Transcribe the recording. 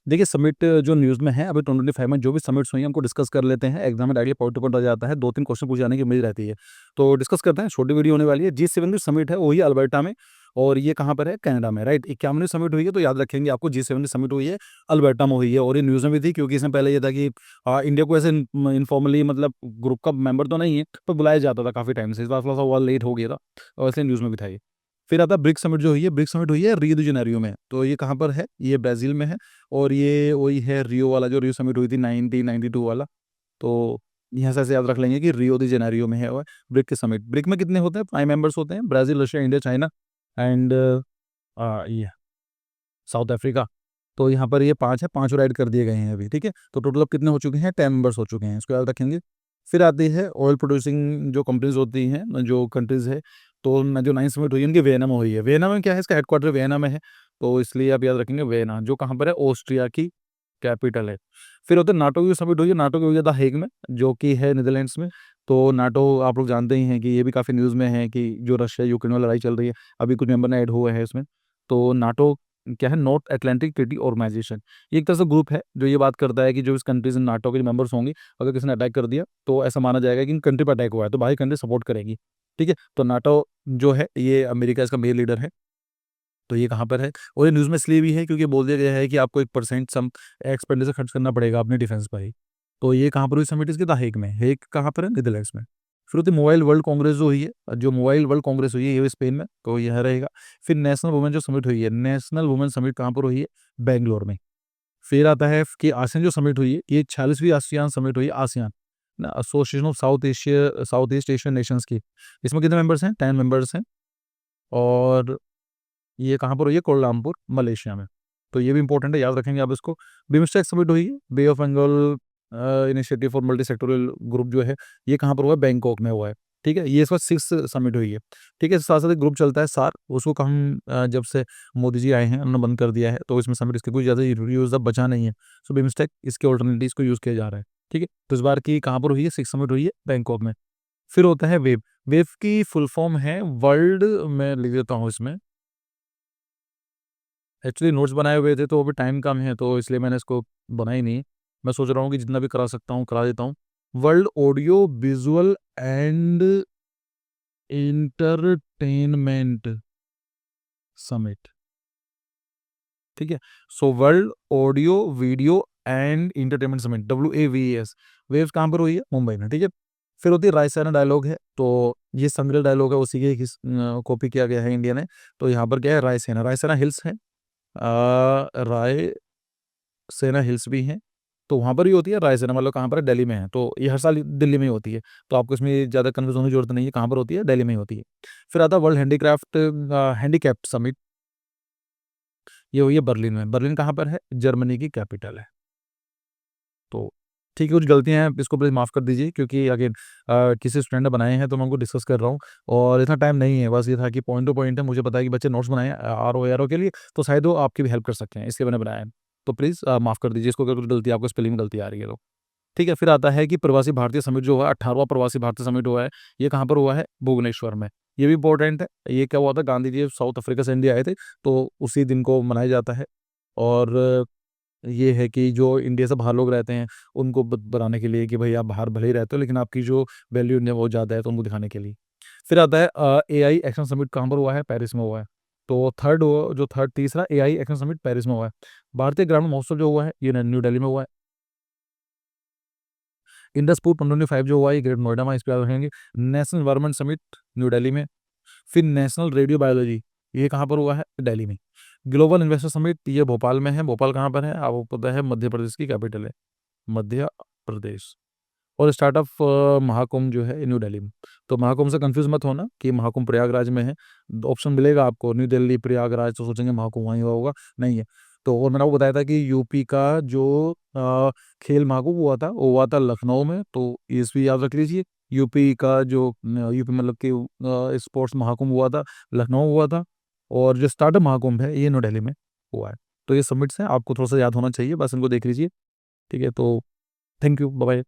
देखिए समिट जो न्यूज़ में है अभी 2025 में जो भी समिट्स हुई हैं उनको डिस्कस कर लेते हैं। एग्जाम में डायरेक्टली पॉइंट टू पॉइंट आ जाता है, 2-3 क्वेश्चन पूछे जाने की उम्मीद रहती है। तो डिस्कस करते हैं, छोटी वीडियो होने वाली है। G7 की समिट है वही अल्बर्टा में, और ये कहाँ पर है? कनाडा में, राइट। 51वीं समिट हुई है, तो याद रखेंगे आपको G7 की समिट हुई है अल्बर्टा में हुई है, और ये न्यूज़ में भी थी क्योंकि इसमें पहले ये था कि इंडिया को ऐसे इनफॉर्मली मतलब ग्रुप का मेंबर तो नहीं है पर बुलाया जाता था काफ़ी टाइम से। इस बार थोड़ा सा हुआ लेट हो गया था, और इसलिए न्यूज़ में भी था ये। फिर आता है ब्रिक्स समिट जो हुई है, ब्रिक्स समिट हुई है रियो डी जेनेरियो में। तो ये कहाँ पर है? ये ब्राज़ील में है, और ये वही है रियो वाला, जो रियो समिट हुई थी 1992 वाला। तो यहाँ से ऐसे याद रख लेंगे कि रियो दी जेनेरियो में है और ब्रिक के समिट। ब्रिक में कितने होते हैं? 5 मेंबर्स होते हैं, Brazil, Russia, India, China and ये साउथ अफ्रीका। तो यहाँ पर ये 5 है, 5 और ऐड कर दिए गए हैं अभी, ठीक है? तो टोटल अब कितने हो चुके हैं? 10 मेंबर्स हो चुके हैं, इसको याद रखेंगे। फिर आती है ऑयल प्रोड्यूसिंग जो कंपनीज़ होती हैं, जो कंट्रीज़ है, तो न जो 9th समिट हुई है उनकी वियना में हुई है। वियना में क्या है? इसका हेडक्वार्टर वियना में है, तो इसलिए आप याद रखेंगे वियना, जो कहाँ पर है? ऑस्ट्रिया की कैपिटल है। फिर होता है नाटो की समिट हुई है, नाटो की हुई है द हेग में, जो कि है नीदरलैंड्स में। तो नाटो आप लोग जानते ही हैं कि ये भी काफ़ी न्यूज़ में है कि जो रशिया यूक्रेन वाली लड़ाई चल रही है, अभी कुछ मेंबर ने ऐड हुए हैं इसमें। तो नाटो क्या है? North Atlantic Treaty Organization. ये एक तरह से ग्रुप है जो ये बात करता है कि जो इस कंट्रीज नाटो के मेंबर्स होंगी, अगर किसी ने अटैक कर दिया तो ऐसा माना जाएगा कि इन कंट्री पर अटैक हुआ है, तो बाकी कंट्री सपोर्ट करेगी, ठीक है? तो नाटो जो है ये अमेरिका इसका मेन लीडर है। तो ये कहाँ पर है? और ये न्यूज़ में इसलिए भी है क्योंकि बोल दिया गया है कि आपको 1% सम एक्सपेंडिचर खर्च करना पड़ेगा अपने डिफेंस पर ही। तो ये कहाँ पर हुई समिट? इसकी द हेग में। हेग कहाँ पर है? नीदरलैंड्स में। फिर होती है मोबाइल वर्ल्ड कांग्रेस जो हुई है, जो मोबाइल वर्ल्ड कांग्रेस हुई है ये हुई स्पेन में, तो यह रहेगा। फिर नेशनल वुमेन जो समिट हुई है, नेशनल वुमेन समिट कहाँ पर हुई है? बैंगलोर में। फिर आता है कि आसियान जो समिट हुई है, ये 46वीं आसियान समिट हुई है, आसियान ना, association of south east Asian Nations की। इसमें कितने मेंबर्स हैं? 10 मेंबर्स हैं, और ये कहाँ पर हुई है? कोलमपुर, मलेशिया में। तो ये भी इंपॉर्टेंट है, याद रखेंगे आप इसको। बिम्स्टेक समिट हुई है, bay of Bengal initiative for multi sectoral group जो है, ये कहाँ पर हुआ है? बैंकॉक में हुआ है, ठीक है? ये इस बार 6th समिट हुई है, ठीक है? साथ साथ एक ग्रुप चलता है सार, उसको हम जब से मोदी जी आए हैं उन्होंने बंद कर दिया है, तो इसमें समिट इसके कुछ ज़्यादा यूज अब बचा नहीं है। सो बिम्स्टेक इसके ऑल्टरनेटिव को यूज़ किया जा रहा है, ठीक है? तो इस बार की कहाँ पर हुई है? 6th समिट हुई है बैंकॉक में। फिर होता है वेव। वेव की फुल फॉर्म है वर्ल्ड, मैं लिख देता हूँ इसमें। एक्चुअली नोट्स बनाए हुए थे तो अभी टाइम कम है, तो इसलिए मैंने इसको बनाई नहीं। मैं सोच रहा हूँ कि जितना भी करा सकता हूँ करा देता हूँ। World audio visual and entertainment summit, ठीक है? So world audio video and entertainment summit, WAVES। Waves कहाँ पर हुई है? मुंबई में, ठीक है? फिर होती है रायसेना डायलॉग है, तो ये संग्रह डायलॉग है, उसी के कॉपी किया गया है इंडिया ने। तो यहाँ पर क्या है? रायसेना, रायसेना हिल्स है, राय सेना हिल्स भी हैं, तो वहाँ पर भी होती है। रायसेना मतलब कहाँ पर है? दिल्ली में है, तो ये हर साल दिल्ली में ही होती है। तो आपको इसमें ज़्यादा कन्फ्यूज़ होने की ज़रूरत नहीं है, कहाँ पर होती है? दिल्ली में ही होती है। फिर आता है वर्ल्ड हैंडीकैप्ड समिट, ये हुई है बर्लिन में। बर्लिन कहाँ पर है? जर्मनी की कैपिटल है। तो ठीक है, कुछ गलतियाँ हैं, इसको प्लीज़ माफ़ कर दीजिए, क्योंकि अगेन किसी स्टूडेंट ने बनाए हैं तो मैं उनको डिस्कस कर रहा हूँ, और इतना टाइम नहीं है। बस ये था कि पॉइंट टू पॉइंट है, मुझे पता है कि बच्चे नोट्स बनाए हैं आरओ के लिए, तो शायद वो आपकी भी हेल्प कर सकते हैं, इसलिए मैंने बनाया है। तो प्लीज़ माफ़ कर दीजिए इसको, अगर कुछ गलती आपको स्पेलिंग में गलती आ रही है तो। ठीक है, फिर आता है कि प्रवासी भारतीय समिट जो है, 18वां प्रवासी भारतीय समिट हुआ है, ये कहाँ पर हुआ है? भुवनेश्वर में। ये भी इम्पोर्टेंट है। ये क्या हुआ था? गांधी जी साउथ अफ्रीका से इंडिया आए थे, तो उसी दिन को मनाया जाता है। और ये है कि जो इंडिया से बाहर लोग रहते हैं, उनको बताने के लिए कि भाई आप बाहर भले ही रहते हो, लेकिन आपकी जो वैल्यू इंडिया में बहुत ज़्यादा है, तो उनको दिखाने के लिए। फिर आता है AI एक्शन समिट, कहाँ पर हुआ है? पेरिस में हुआ है। तो थर्ड तीसरा AI एक्शन समिट पेरिस में हुआ है। भारतीय ग्रामीण महोत्सव जो हुआ है, ये न्यू दिल्ली में हुआ है। इंडस फूड 2025 जो हुआ है, ये ग्रेट नोएडा में, इस पे याद रखेंगे। National environment summit new Delhi में। फिर नेशनल रेडियो बायोलॉजी, ये कहाँ पर हुआ है? दिल्ली में। ग्लोबल इन्वेस्टर समिट, ये भोपाल में है। भोपाल कहाँ पर है? आपको पता है, मध्य प्रदेश की कैपिटल है, मध्य प्रदेश। और स्टार्टअप महाकुंभ जो है, न्यू दिल्ली में। तो महाकुंभ से कंफ्यूज मत होना कि महाकुंभ प्रयागराज में है। ऑप्शन मिलेगा आपको न्यू दिल्ली, प्रयागराज, तो सोचेंगे महाकुंभ वहीं हुआ होगा, नहीं है। तो और मैंने आपको बताया था कि यूपी का जो खेल महाकुंभ हुआ था, वो हुआ था लखनऊ में, तो इस भी याद रख लीजिए। यूपी का जो यूपी मतलब कि स्पोर्ट्स महाकुंभ हुआ था, लखनऊ हुआ था। और जो स्टार्टअप महाकुंभ है, ये न्यू दिल्ली में हुआ है। तो ये समिट्स हैं, आपको थोड़ा सा याद होना चाहिए, बस इनको देख लीजिए, ठीक है? तो थैंक यू, बाय बाय।